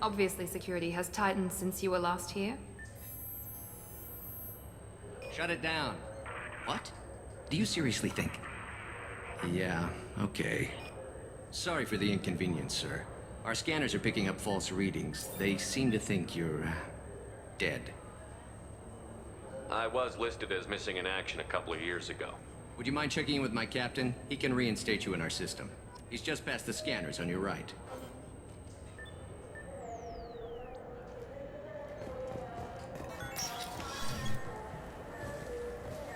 Obviously, security has tightened since you were last here. Shut it down. What? Do you seriously think? Yeah, okay. Sorry for the inconvenience, sir. Our scanners are picking up false readings. They seem to think you're... dead. I was listed as missing in action a couple of years ago. Would you mind checking in with my captain? He can reinstate you in our system. He's just past the scanners on your right.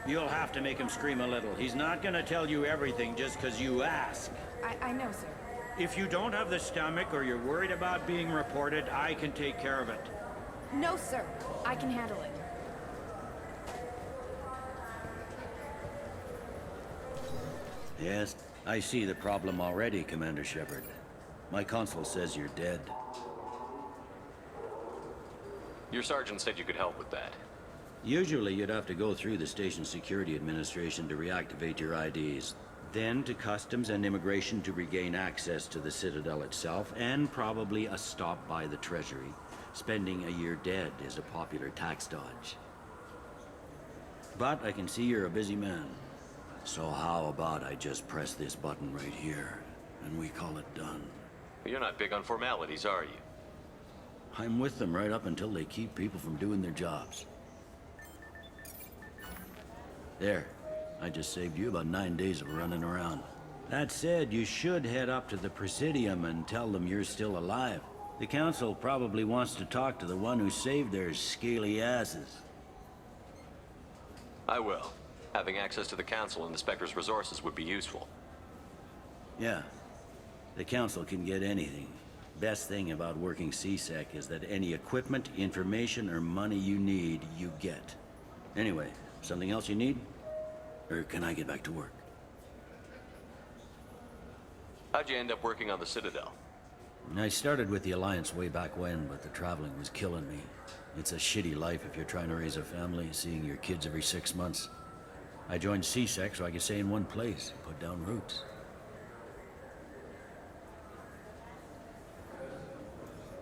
You'll have to make him scream a little. He's not gonna tell you everything just because you ask. I know, sir. If you don't have the stomach or you're worried about being reported, I can take care of it. No, sir. I can handle it. Yes, I see the problem already, Commander Shepard. My consul says you're dead. Your sergeant said you could help with that. Usually you'd have to go through the station security administration to reactivate your IDs, then to customs and immigration to regain access to the Citadel itself, and probably a stop by the Treasury. Spending a year dead is a popular tax dodge. But I can see you're a busy man. So how about I just press this button right here, and we call it done? You're not big on formalities, are you? I'm with them right up until they keep people from doing their jobs. There. I just saved you about 9 days of running around. That said, you should head up to the Presidium and tell them you're still alive. The Council probably wants to talk to the one who saved their scaly asses. I will. Having access to the Council and the Spectre's resources would be useful. Yeah. The Council can get anything. Best thing about working CSEC is that any equipment, information, or money you need, you get. Anyway, something else you need? Or can I get back to work? How'd you end up working on the Citadel? I started with the Alliance way back when, but the traveling was killing me. It's a shitty life if you're trying to raise a family, seeing your kids every 6 months. I joined CSEC so I could stay in one place, put down roots.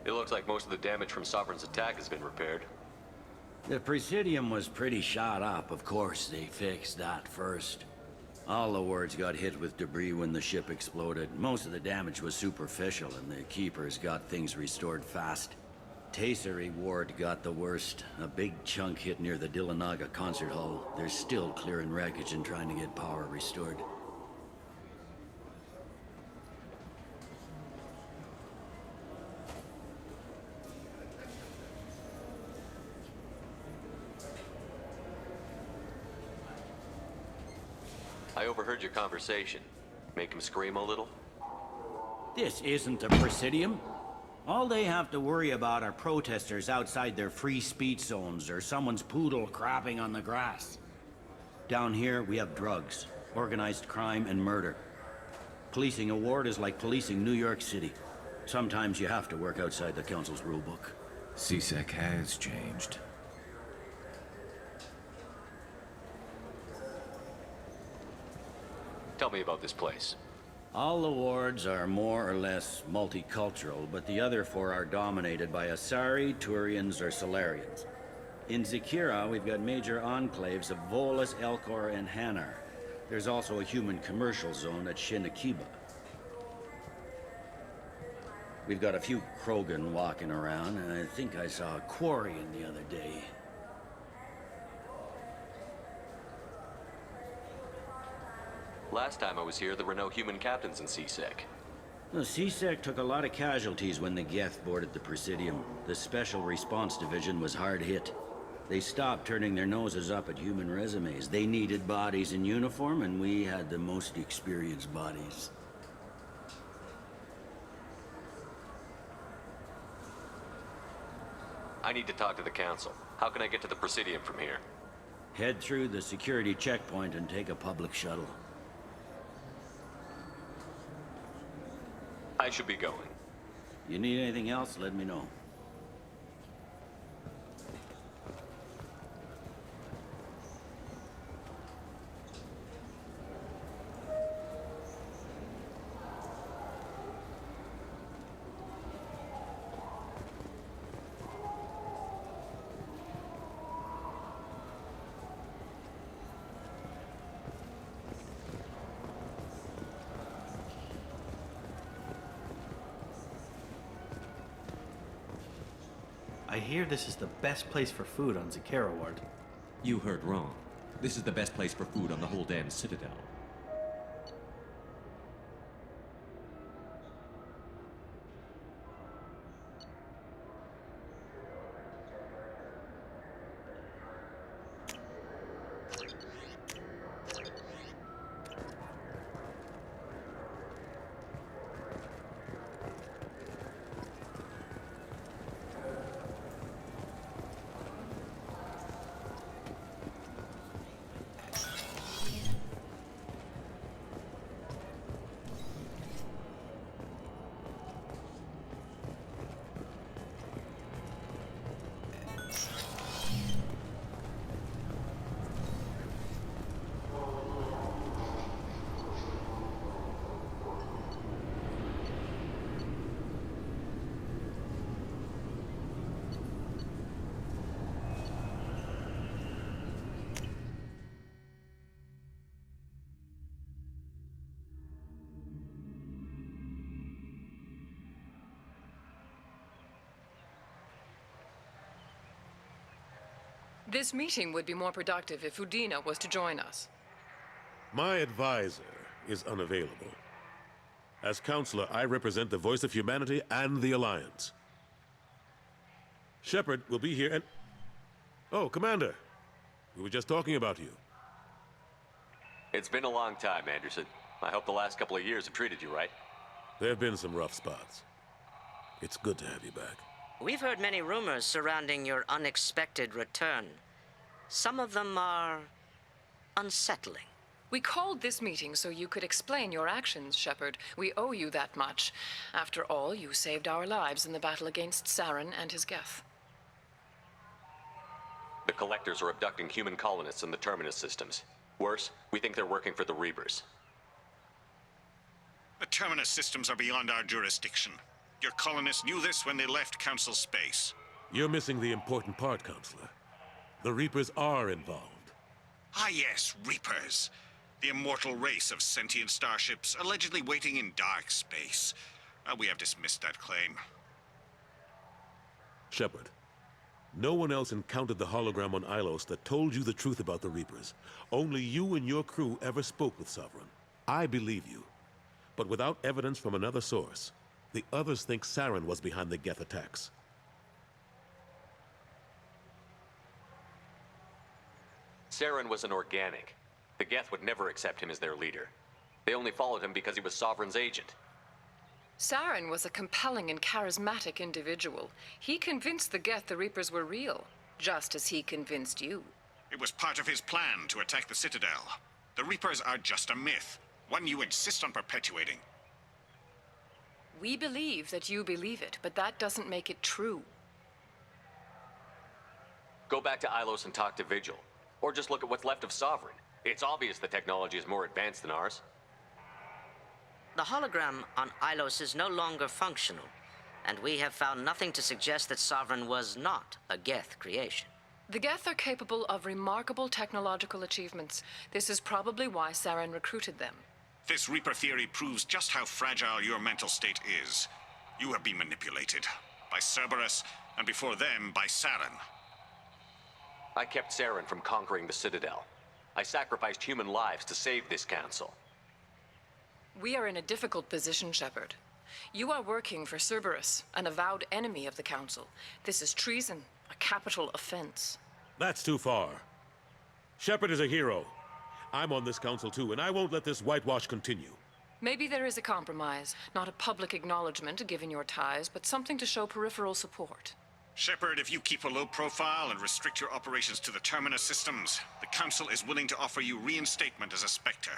It looks like most of the damage from Sovereign's attack has been repaired. The Presidium was pretty shot up, of course. They fixed that first. All the wards got hit with debris when the ship exploded. Most of the damage was superficial, and the Keepers got things restored fast. Tasery Ward got the worst. A big chunk hit near the Dillanaga concert hall. They're still clearing wreckage and trying to get power restored. I overheard your conversation. Make him scream a little? This isn't the Presidium. All they have to worry about are protesters outside their free speech zones or someone's poodle crapping on the grass. Down here, we have drugs, organized crime, and murder. Policing a ward is like policing New York City. Sometimes you have to work outside the Council's rulebook. CSEC has changed. Tell me about this place. All the wards are more or less multicultural, but the other four are dominated by Asari, Turians, or Solarians. In Zakira, we've got major enclaves of Volus, Elcor, and Hanar. There's also a human commercial zone at Shinakiba. We've got a few Krogan walking around, and I think I saw a Quarian the other day. Last time I was here, there were no human captains in CSEC. The CSEC took a lot of casualties when the Geth boarded the Presidium. The Special Response Division was hard hit. They stopped turning their noses up at human resumes. They needed bodies in uniform, and we had the most experienced bodies. I need to talk to the Council. How can I get to the Presidium from here? Head through the security checkpoint and take a public shuttle. I should be going. You need anything else, let me know. I hear this is the best place for food on Zakera Ward. You heard wrong. This is the best place for food on the whole damn Citadel. This meeting would be more productive if Udina was to join us. My advisor is unavailable. As counselor, I represent the voice of humanity and the Alliance. Shepard will be here and... Oh, Commander. We were just talking about you. It's been a long time, Anderson. I hope the last couple of years have treated you right. There have been some rough spots. It's good to have you back. We've heard many rumors surrounding your unexpected return. Some of them are unsettling. We called this meeting so you could explain your actions, Shepard. We owe you that much. After all, you saved our lives in the battle against Saren and his Geth. The Collectors are abducting human colonists in the Terminus systems. Worse, we think they're working for the Reapers. The Terminus systems are beyond our jurisdiction. Your colonists knew this when they left Council space. You're missing the important part, Counselor. The Reapers are involved. Ah yes, Reapers. The immortal race of sentient starships allegedly waiting in dark space. We have dismissed that claim. Shepard, no one else encountered the hologram on Ilos that told you the truth about the Reapers. Only you and your crew ever spoke with Sovereign. I believe you. But without evidence from another source, the others think Saren was behind the Geth attacks. Saren was an organic. The Geth would never accept him as their leader. They only followed him because he was Sovereign's agent. Saren was a compelling and charismatic individual. He convinced the Geth the Reapers were real, just as he convinced you. It was part of his plan to attack the Citadel. The Reapers are just a myth, one you insist on perpetuating. We believe that you believe it, but that doesn't make it true. Go back to Ilos and talk to Vigil. Or just look at what's left of Sovereign. It's obvious the technology is more advanced than ours. The hologram on Ilos is no longer functional, and we have found nothing to suggest that Sovereign was not a Geth creation. The Geth are capable of remarkable technological achievements. This is probably why Saren recruited them. This Reaper theory proves just how fragile your mental state is. You have been manipulated. By Cerberus, and before them, by Saren. I kept Saren from conquering the Citadel. I sacrificed human lives to save this council. We are in a difficult position, Shepard. You are working for Cerberus, an avowed enemy of the Council. This is treason, a capital offense. That's too far. Shepard is a hero. I'm on this council too, and I won't let this whitewash continue. Maybe there is a compromise. Not a public acknowledgement given your ties, but something to show peripheral support. Shepard, if you keep a low profile and restrict your operations to the Terminus systems, the Council is willing to offer you reinstatement as a Spectre.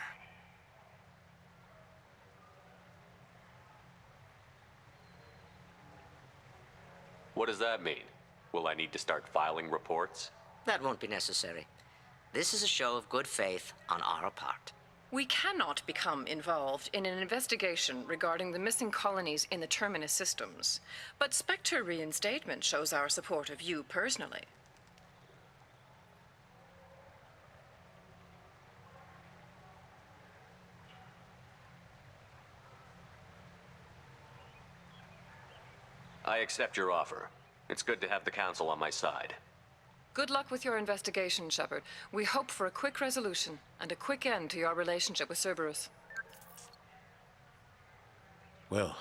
What does that mean? Will I need to start filing reports? That won't be necessary. This is a show of good faith on our part. We cannot become involved in an investigation regarding the missing colonies in the Terminus systems, but Spectre Reinstatement shows our support of you personally. I accept your offer. It's good to have the Council on my side. Good luck with your investigation, Shepard. We hope for a quick resolution and a quick end to your relationship with Cerberus. Well,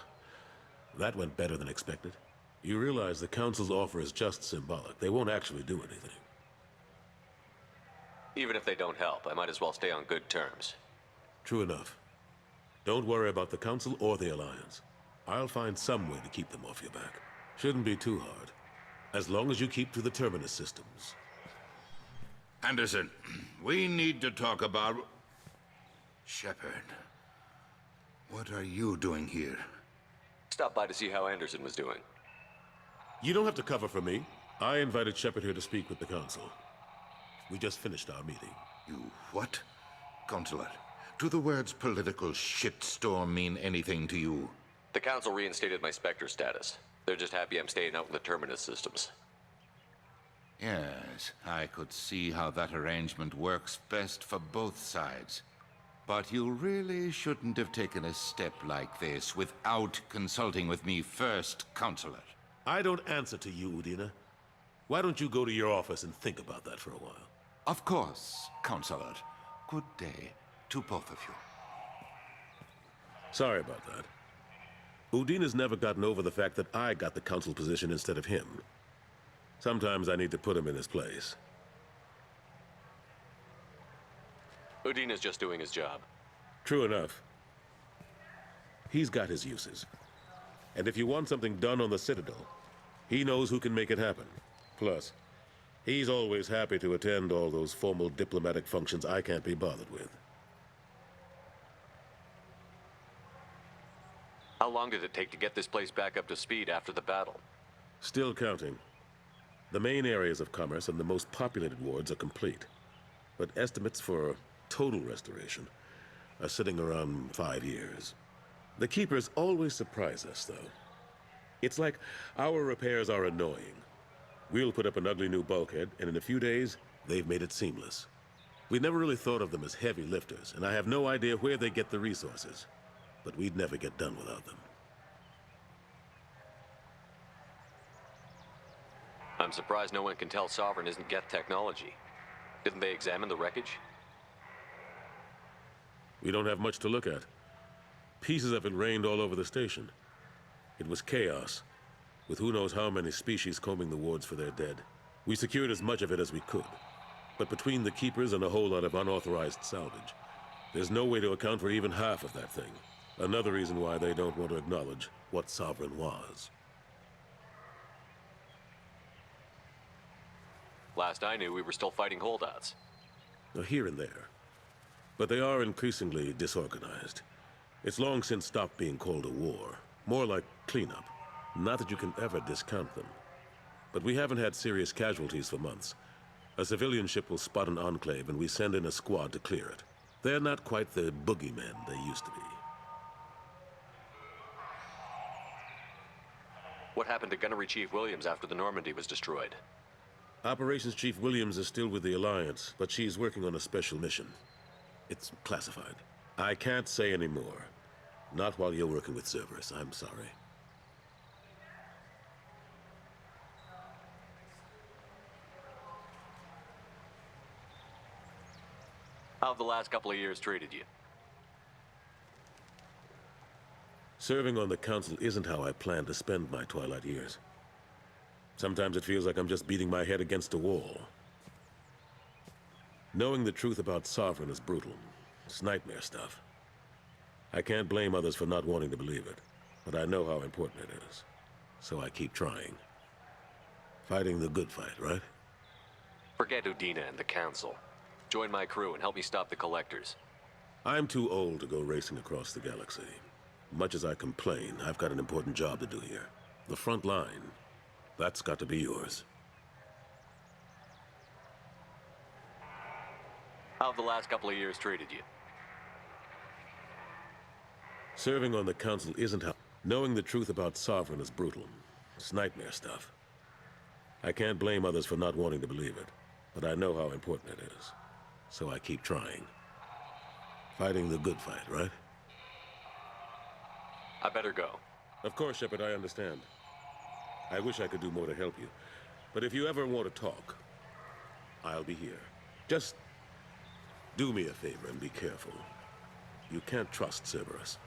that went better than expected. You realize the Council's offer is just symbolic. They won't actually do anything. Even if they don't help, I might as well stay on good terms. True enough. Don't worry about the Council or the Alliance. I'll find some way to keep them off your back. Shouldn't be too hard. As long as you keep to the Terminus systems. Anderson, we need to talk about... Shepard. What are you doing here? Stopped by to see how Anderson was doing. You don't have to cover for me. I invited Shepard here to speak with the Council. We just finished our meeting. You what? Consular, do the words political shitstorm mean anything to you? The Council reinstated my Spectre status. They're just happy I'm staying out in the Terminus systems. Yes, I could see how that arrangement works best for both sides. But you really shouldn't have taken a step like this without consulting with me first, Consular. I don't answer to you, Udina. Why don't you go to your office and think about that for a while? Of course, Consular. Good day to both of you. Sorry about that. Udina's never gotten over the fact that I got the Council position instead of him. Sometimes I need to put him in his place. Udina's just doing his job. True enough. He's got his uses. And if you want something done on the Citadel, he knows who can make it happen. Plus, he's always happy to attend all those formal diplomatic functions I can't be bothered with. How long did it take to get this place back up to speed after the battle? Still counting. The main areas of commerce and the most populated wards are complete. But estimates for total restoration are sitting around 5 years. The Keepers always surprise us, though. It's like our repairs are annoying. We'll put up an ugly new bulkhead, and in a few days, they've made it seamless. We never really thought of them as heavy lifters, and I have no idea where they get the resources. But we'd never get done without them. I'm surprised no one can tell Sovereign isn't Geth technology. Didn't they examine the wreckage? We don't have much to look at. Pieces of it rained all over the station. It was chaos, with who knows how many species combing the wards for their dead. We secured as much of it as we could. But between the Keepers and a whole lot of unauthorized salvage, there's no way to account for even half of that thing. Another reason why they don't want to acknowledge what Sovereign was. Last I knew, we were still fighting holdouts. Here and there. But they are increasingly disorganized. It's long since stopped being called a war. More like cleanup. Not that you can ever discount them. But we haven't had serious casualties for months. A civilian ship will spot an enclave and we send in a squad to clear it. They're not quite the boogeymen they used to be. What happened to Gunnery Chief Williams after the Normandy was destroyed? Operations Chief Williams is still with the Alliance, but she's working on a special mission. It's classified. I can't say any more. Not while you're working with Cerberus, I'm sorry. How have the last couple of years treated you? Serving on the Council isn't how I plan to spend my twilight years. Sometimes it feels like I'm just beating my head against a wall. Knowing the truth about Sovereign is brutal. It's nightmare stuff. I can't blame others for not wanting to believe it, but I know how important it is. So I keep trying. Fighting the good fight, right? Forget Udina and the Council. Join my crew and help me stop the Collectors. I'm too old to go racing across the galaxy. Much as I complain, I've got an important job to do here. The front line. That's got to be yours. How have the last couple of years treated you? Serving on the Council isn't how... Knowing the truth about Sovereign is brutal. It's nightmare stuff. I can't blame others for not wanting to believe it, but I know how important it is. So I keep trying. Fighting the good fight, right? I better go. Of course, Shepard, I understand. I wish I could do more to help you. But if you ever want to talk, I'll be here. Just do me a favor and be careful. You can't trust Cerberus.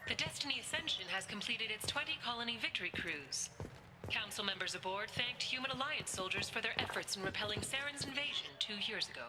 The Destiny Ascension has completed its 20-colony victory cruise. Council members aboard thanked Human Alliance soldiers for their efforts in repelling Saren's invasion 2 years ago.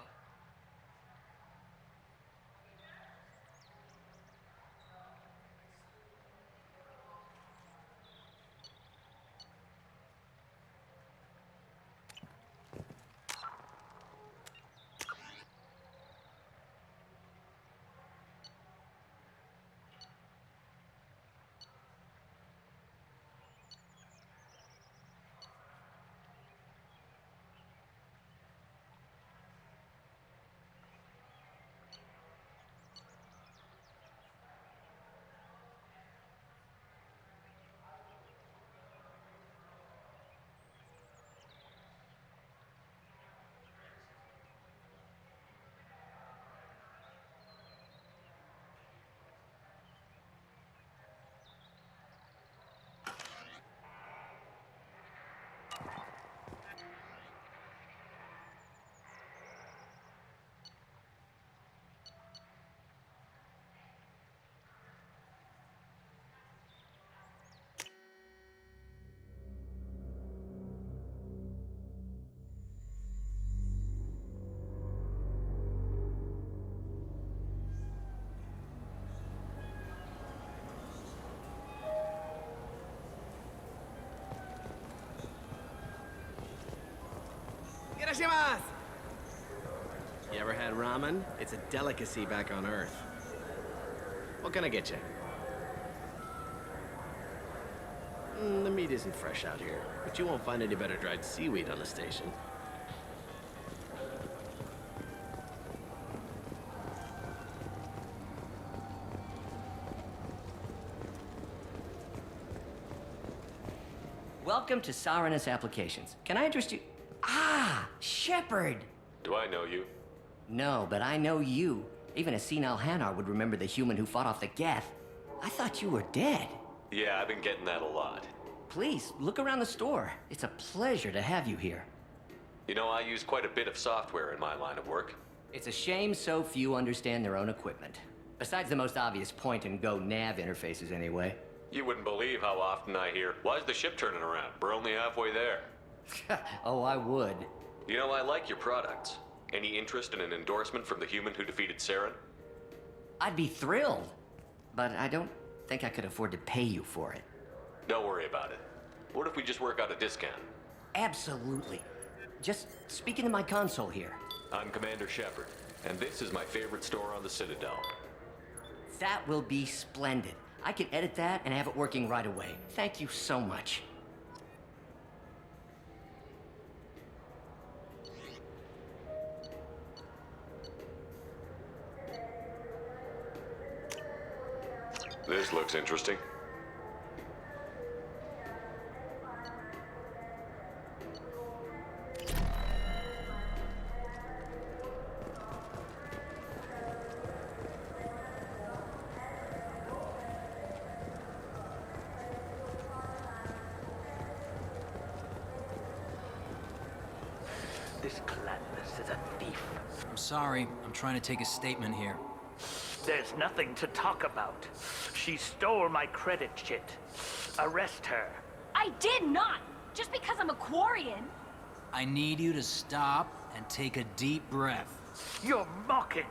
You ever had ramen? It's a delicacy back on Earth. What can I get you? The meat isn't fresh out here, but you won't find any better dried seaweed on the station. Welcome to Sarenus Applications. Can I interest you? Ah, Shepard! Do I know you? No, but I know you. Even a senile Hanar would remember the human who fought off the Geth. I thought you were dead. Yeah, I've been getting that a lot. Please, look around the store. It's a pleasure to have you here. You know, I use quite a bit of software in my line of work. It's a shame so few understand their own equipment. Besides the most obvious point-and-go nav interfaces, anyway. You wouldn't believe how often I hear, "Why's the ship turning around? We're only halfway there." Oh, I would. You know, I like your products. Any interest in an endorsement from the human who defeated Saren? I'd be thrilled. But I don't think I could afford to pay you for it. Don't worry about it. What if we just work out a discount? Absolutely. Just speak into my console here. I'm Commander Shepard, and this is my favorite store on the Citadel. That will be splendid. I can edit that and have it working right away. Thank you so much. This looks interesting. This Gladness is a thief. I'm sorry. I'm trying to take a statement here. There's nothing to talk about. She stole my credit chit. Arrest her. I did not! Just because I'm a Quarian. I need you to stop and take a deep breath. You're mocking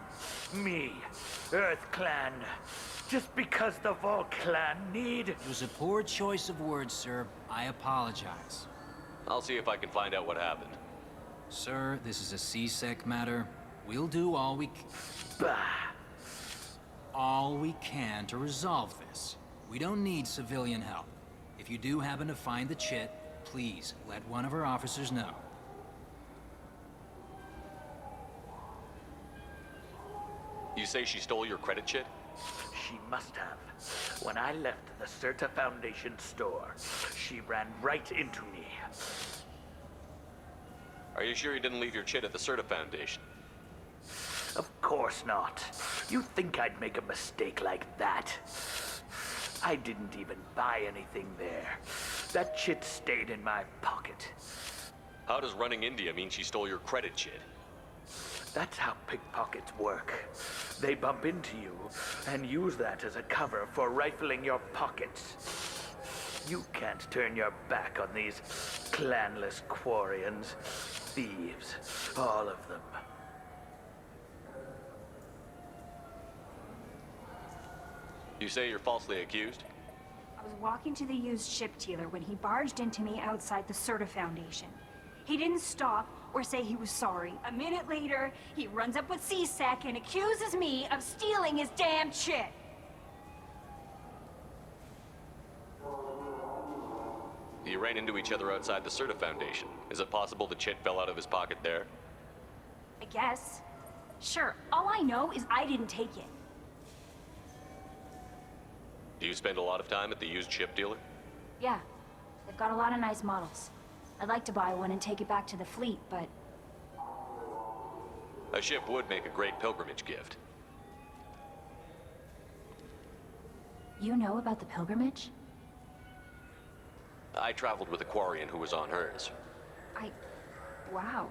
me, Earth Clan. Just because the Vol Clan need... It was a poor choice of words, sir. I apologize. I'll see if I can find out what happened. Sir, this is a C-Sec matter. We'll do all we can to resolve this. We don't need civilian help. If you do happen to find the chit, please let one of our officers know. say she stole your credit chit? She must have. When I left the Certa Foundation store, she ran right into me. Are you sure you didn't leave your chit at the Certa Foundation? Of course not. You think I'd make a mistake like that? I didn't even buy anything there. That chit stayed in my pocket. How does running India mean she stole your credit chit? That's how pickpockets work. They bump into you and use that as a cover for rifling your pockets. You can't turn your back on these clanless Quarians. Thieves, all of them. You say you're falsely accused? I was walking to the used ship dealer when he barged into me outside the Certa Foundation. He didn't stop or say he was sorry. A minute later, he runs up with C-Sec and accuses me of stealing his damn chit. You ran into each other outside the Certa Foundation. Is it possible the chit fell out of his pocket there? I guess. Sure, all I know is I didn't take it. Do you spend a lot of time at the used ship dealer? Yeah, they've got a lot of nice models. I'd like to buy one and take it back to the fleet, but... A ship would make a great pilgrimage gift. You know about the pilgrimage? I traveled with a Quarian who was on hers. Wow.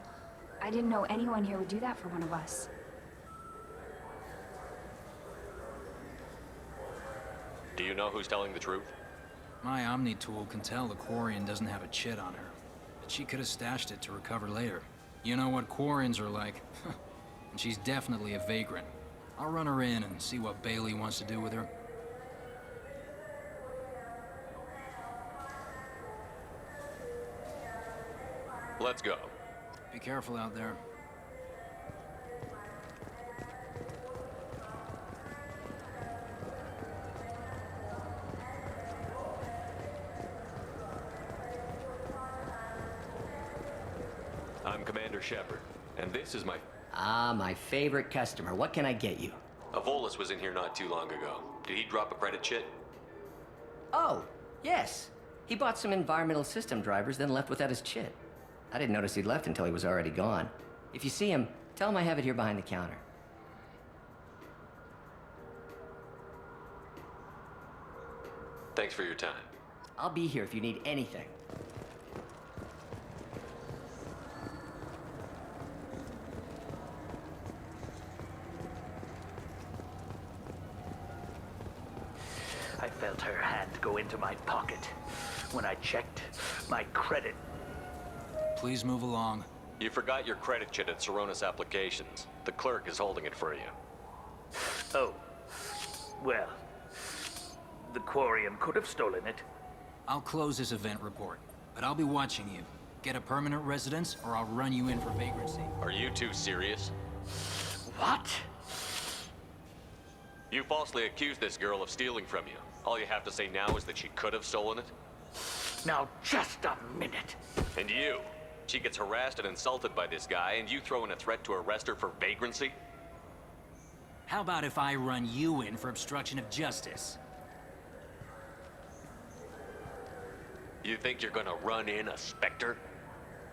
I didn't know anyone here would do that for one of us. Do you know who's telling the truth? My Omni tool can tell the Quarian doesn't have a chit on her. But she could have stashed it to recover later. You know what Quarians are like. And she's definitely a vagrant. I'll run her in and see what Bailey wants to do with her. Let's go. Be careful out there. I'm Commander Shepard, and this is my... Ah, my favorite customer. What can I get you? A Volus was in here not too long ago. Did he drop a credit chit? Oh, yes. He bought some environmental system drivers, then left without his chit. I didn't notice he'd left until he was already gone. If you see him, tell him I have it here behind the counter. Thanks for your time. I'll be here if you need anything. I felt her hand go into my pocket. When I checked, my credit... Please move along. You forgot your credit chit at Saronis Applications. The clerk is holding it for you. Oh. Well, the Quarian could have stolen it. I'll close this event report, but I'll be watching you. Get a permanent residence, or I'll run you in for vagrancy. Are you two serious? What? You falsely accused this girl of stealing from you. All you have to say now is that she could have stolen it? Now, just a minute. And you? She gets harassed and insulted by this guy, and you throw in a threat to arrest her for vagrancy? How about if I run you in for obstruction of justice? You think you're gonna run in a Spectre?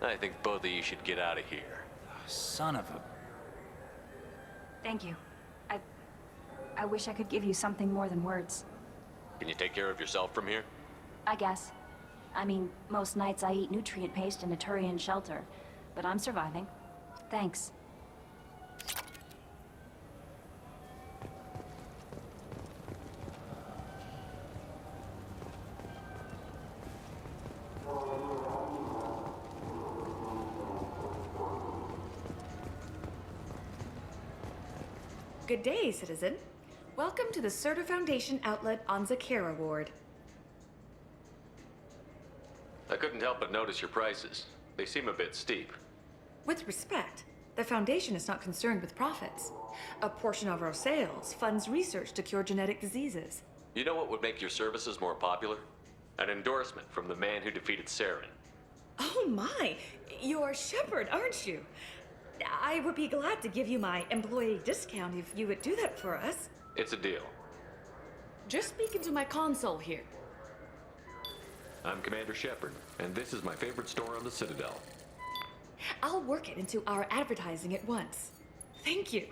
I think both of you should get out of here. Son of a... Thank you. I wish I could give you something more than words. Can you take care of yourself from here? I guess. I mean, most nights I eat nutrient paste in a Turian shelter, but I'm surviving. Thanks. Good day, citizen. Welcome to the Certa Foundation outlet on Zakera Ward. I couldn't help but notice your prices. They seem a bit steep. With respect, the Foundation is not concerned with profits. A portion of our sales funds research to cure genetic diseases. You know what would make your services more popular? An endorsement from the man who defeated Saren. Oh my! You're Shepard, aren't you? I would be glad to give you my employee discount if you would do that for us. It's a deal. Just speak into my console here. I'm Commander Shepard, and this is my favorite store on the Citadel. I'll work it into our advertising at once. Thank you.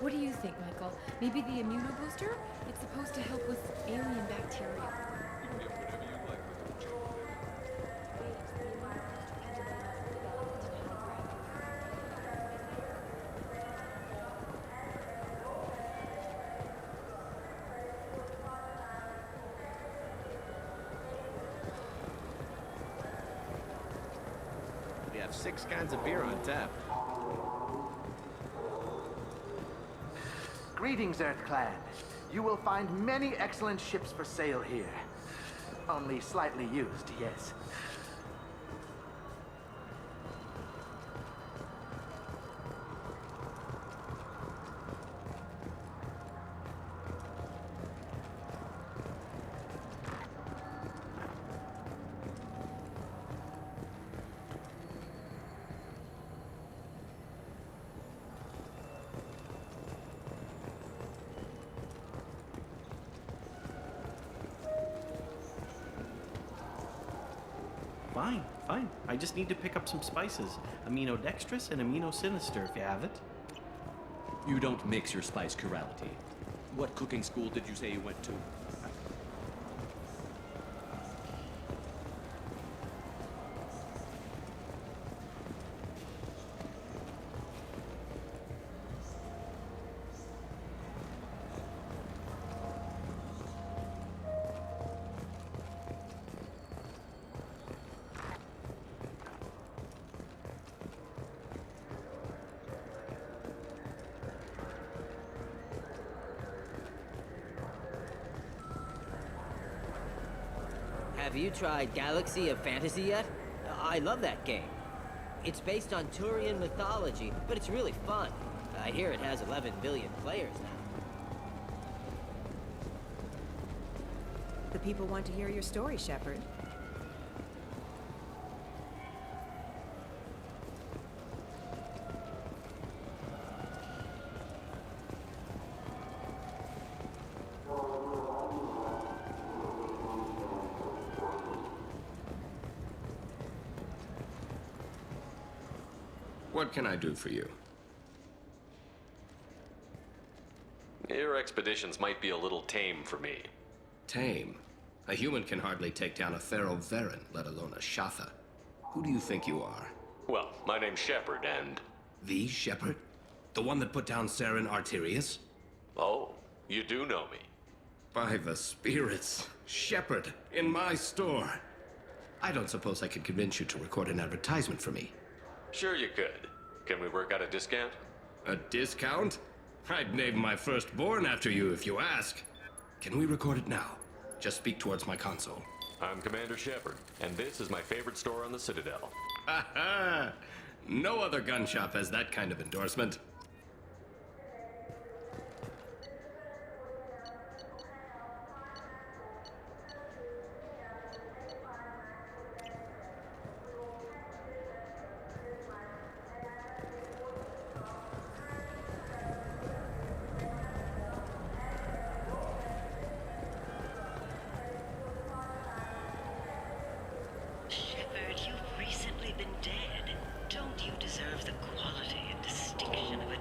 What do you think, Michael? Maybe the immunobooster? It's supposed to help with alien bacteria. We have 6 cans of beer on tap. Greetings, Earth Clan. You will find many excellent ships for sale here. Only slightly used, yes. Fine, fine. I just need to pick up some spices. Aminodextrous and aminosinister, if you have it. You don't mix your spice chirality. What cooking school did you say you went to? Have you tried Galaxy of Fantasy yet? I love that game. It's based on Turian mythology, but it's really fun. I hear it has 11 billion players now. The people want to hear your story, Shepard. What can I do for you? Your expeditions might be a little tame for me. Tame? A human can hardly take down a Pharaoh Varen, let alone a Shatha. Who do you think you are? Well, my name's Shepard, and... The Shepard? The one that put down Saren Arterius? Oh, you do know me. By the spirits. Shepard, in my store. I don't suppose I could convince you to record an advertisement for me. Sure you could. Can we work out a discount? A discount? I'd name my firstborn after you if you ask. Can we record it now? Just speak towards my console. I'm Commander Shepard, and this is my favorite store on the Citadel. Ha ha! No other gun shop has that kind of endorsement. Shepard, you've recently been dead. Don't you deserve the quality and distinction of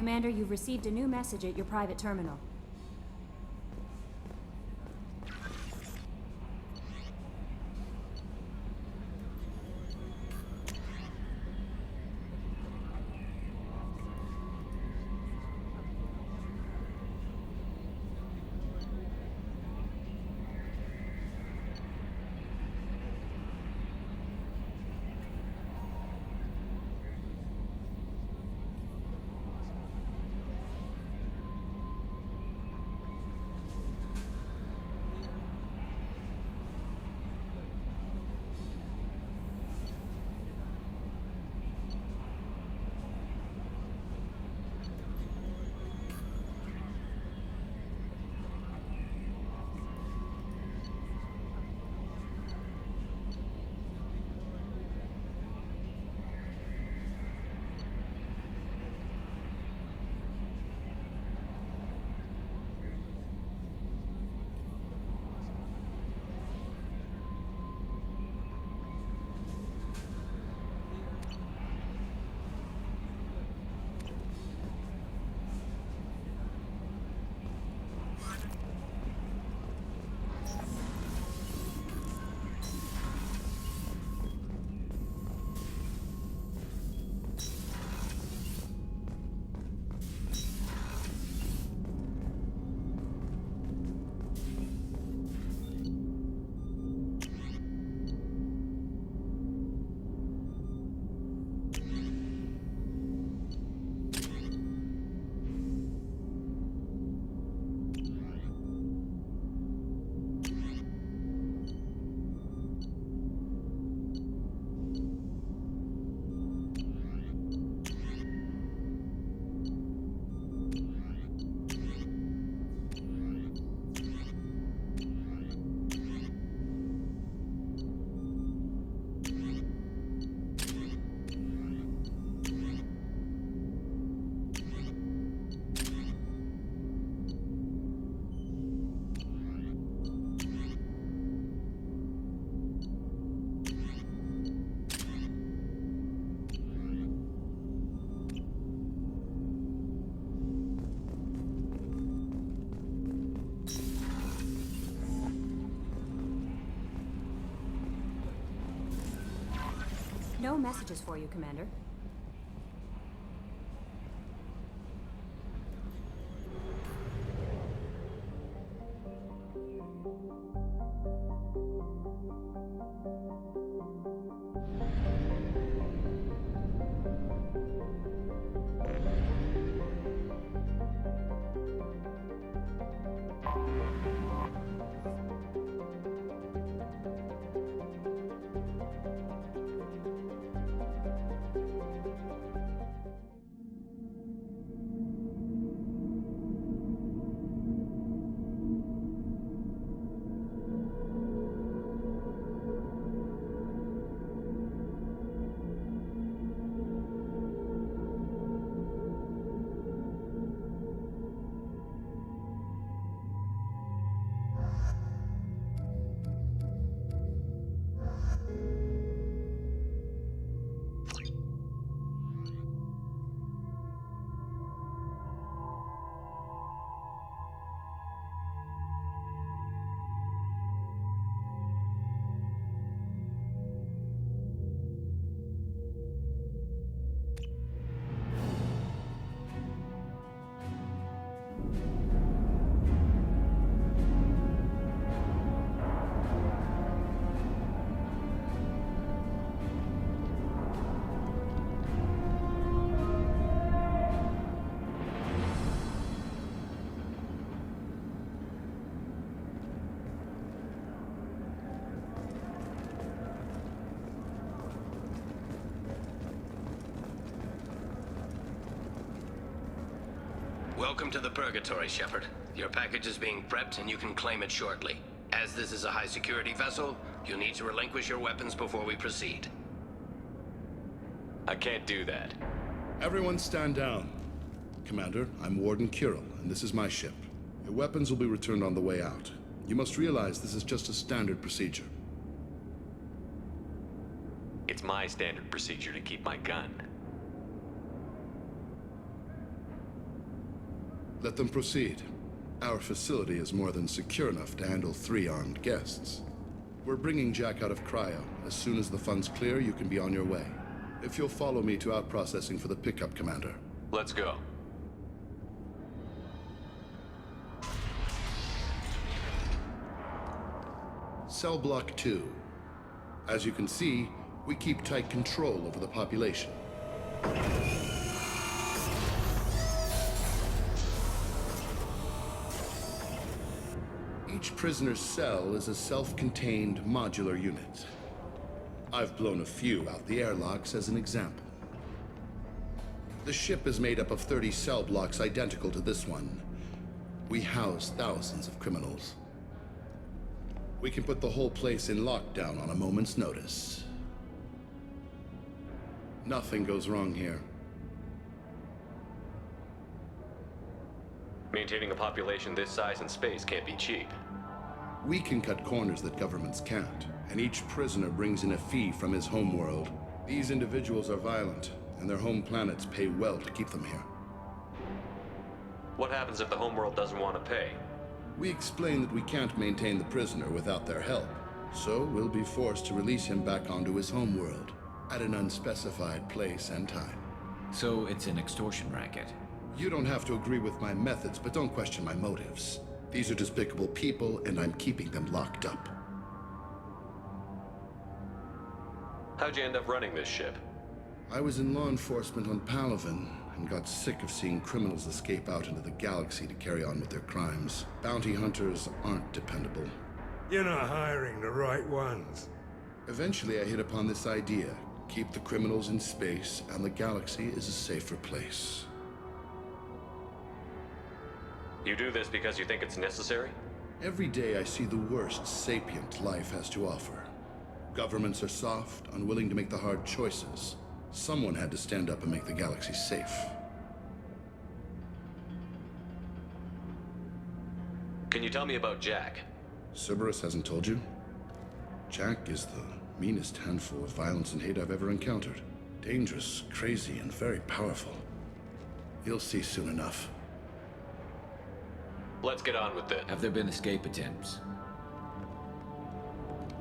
Commander, you've received a new message at your private terminal. No messages for you, Commander. Welcome to the Purgatory, Shepard. Your package is being prepped and you can claim it shortly. As this is a high-security vessel, you'll need to relinquish your weapons before we proceed. I can't do that. Everyone stand down. Commander, I'm Warden Kirill, and this is my ship. Your weapons will be returned on the way out. You must realize this is just a standard procedure. It's my standard procedure to keep my gun. Let them proceed. Our facility is more than secure enough to handle 3 armed guests. We're bringing Jack out of cryo. As soon as the funds clear, you can be on your way. If you'll follow me to out-processing for the pickup, Commander. Let's go. Cell Block 2. As you can see, we keep tight control over the population. Each prisoner's cell is a self-contained modular unit. I've blown a few out the airlocks as an example. The ship is made up of 30 cell blocks identical to this one. We house thousands of criminals. We can put the whole place in lockdown on a moment's notice. Nothing goes wrong here. Maintaining a population this size and space can't be cheap. We can cut corners that governments can't, and each prisoner brings in a fee from his homeworld. These individuals are violent, and their home planets pay well to keep them here. What happens if the homeworld doesn't want to pay? We explain that we can't maintain the prisoner without their help, so we'll be forced to release him back onto his homeworld at an unspecified place and time. So it's an extortion racket? You don't have to agree with my methods, but don't question my motives. These are despicable people, and I'm keeping them locked up. How'd you end up running this ship? I was in law enforcement on Palaven, and got sick of seeing criminals escape out into the galaxy to carry on with their crimes. Bounty hunters aren't dependable. You're not hiring the right ones. Eventually, I hit upon this idea. Keep the criminals in space, and the galaxy is a safer place. You do this because you think it's necessary? Every day I see the worst sapient life has to offer. Governments are soft, unwilling to make the hard choices. Someone had to stand up and make the galaxy safe. Can you tell me about Jack? Cerberus hasn't told you? Jack is the meanest handful of violence and hate I've ever encountered. Dangerous, crazy, and very powerful. You'll see soon enough. Let's get on with it. Have there been escape attempts?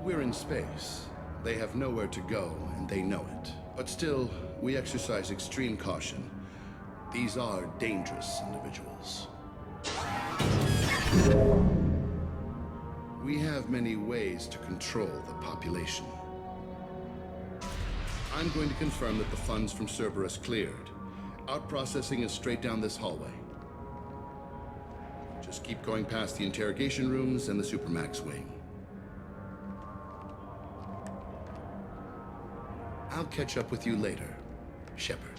We're in space. They have nowhere to go, and they know it. But still, we exercise extreme caution. These are dangerous individuals. We have many ways to control the population. I'm going to confirm that the funds from Cerberus cleared. Out-processing is straight down this hallway. Just keep going past the interrogation rooms and the Supermax wing. I'll catch up with you later, Shepard.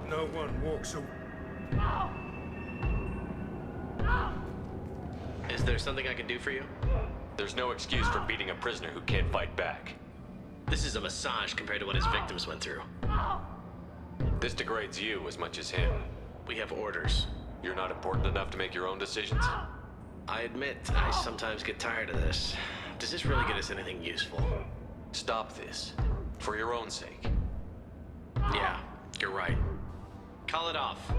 No one walks away. Is there something I can do for you? There's no excuse for beating a prisoner who can't fight back. This is a massage compared to what his victims went through. This degrades you as much as him. We have orders. You're not important enough to make your own decisions? I admit, I sometimes get tired of this. Does this really get us anything useful? Stop this. For your own sake. Yeah, you're right. Call it off.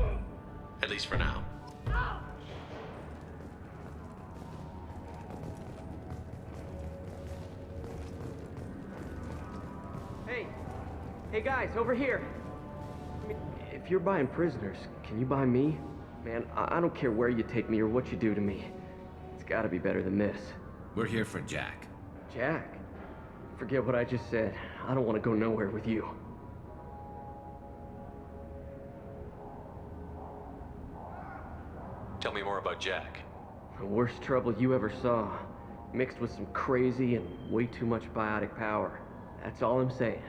At least for now. Hey guys, over here! I mean, if you're buying prisoners, can you buy me? Man, I don't care where you take me or what you do to me. It's gotta be better than this. We're here for Jack. Jack? Forget what I just said. I don't want to go nowhere with you. Tell me more about Jack. The worst trouble you ever saw. Mixed with some crazy and way too much biotic power. That's all I'm saying.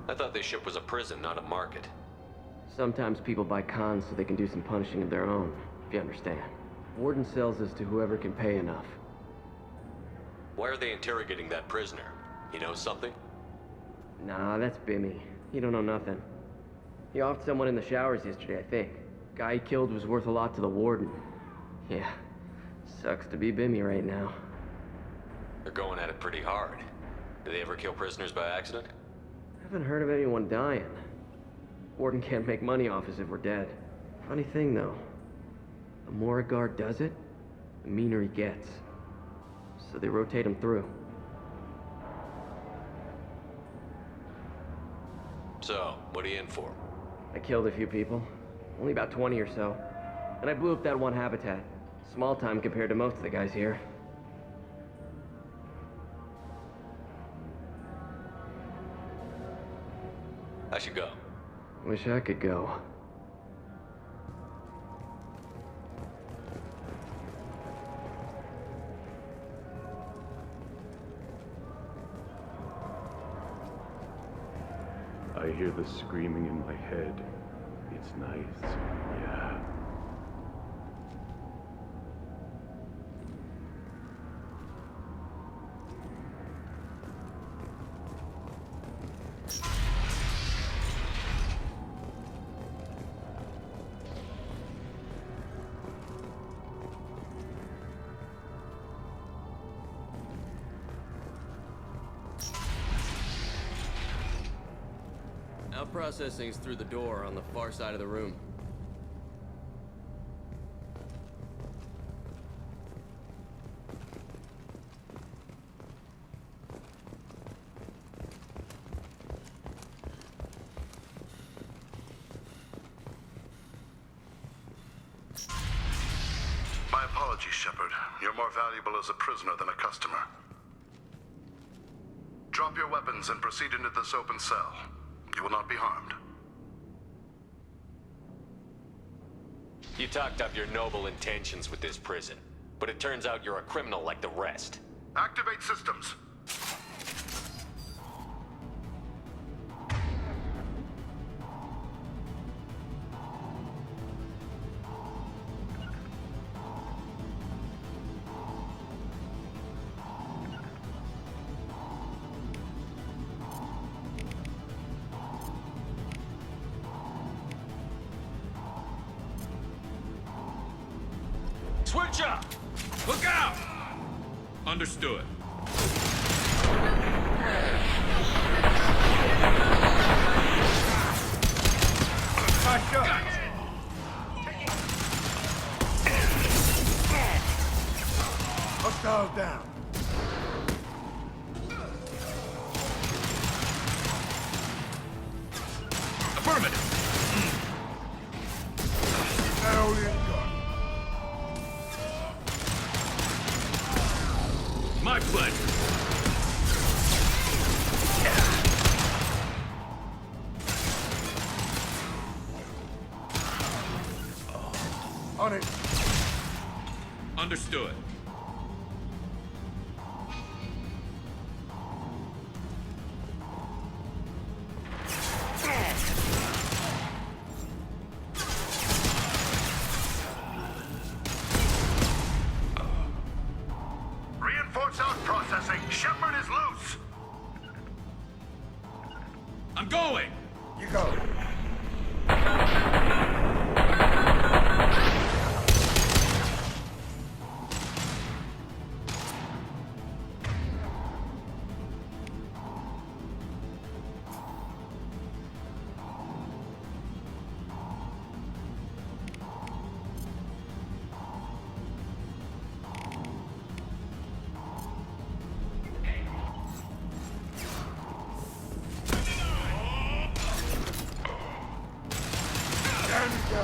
I thought this ship was a prison, not a market. Sometimes people buy cons so they can do some punishing of their own, if you understand. Warden sells us to whoever can pay enough. Why are they interrogating that prisoner? He knows something? Nah, that's Bimmy. He don't know nothing. He offed someone in the showers yesterday, I think. Guy he killed was worth a lot to the Warden. Yeah, sucks to be Bimmy right now. They're going at it pretty hard. Do they ever kill prisoners by accident? Haven't heard of anyone dying. Warden can't make money off us if we're dead. Funny thing, though. The more a guard does it, the meaner he gets. So they rotate him through. So, what are you in for? I killed a few people. Only about 20 or so. And I blew up that one habitat. Small time compared to most of the guys here. I should go. Wish I could go. I hear the screaming in my head. It's nice, yeah. Now processing's through the door on the far side of the room. My apologies, Shepard. You're more valuable as a prisoner than a customer. Drop your weapons and proceed into this open cell. You will not be harmed. You talked up your noble intentions with this prison, but it turns out you're a criminal like the rest. Activate systems. Switch up! Look out! Understood. My shot! Hostile down. Affirmative. That all you got? My pleasure. On it. Understood. Reinforce out processing. Shepard is loose. I'm going. You go. Down you go.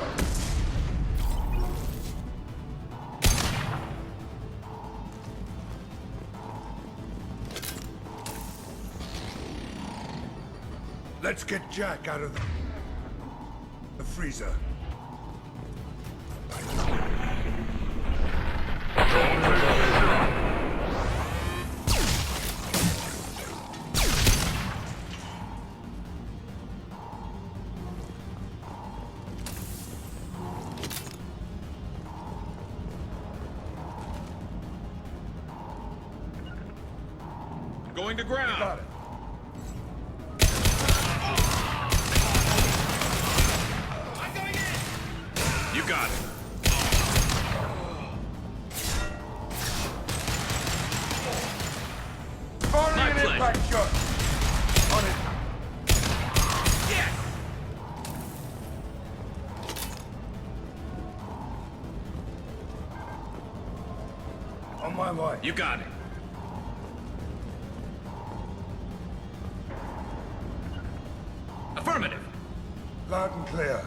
Let's get Jack out of the freezer. Going to ground. Got it. You got it. Firing My an pleasure. impact shot. On it. Yes! On my way. You got it. Affirmative. Loud and clear.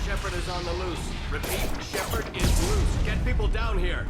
Shepard is on the loose. Repeat, Shepard is loose. Get people down here.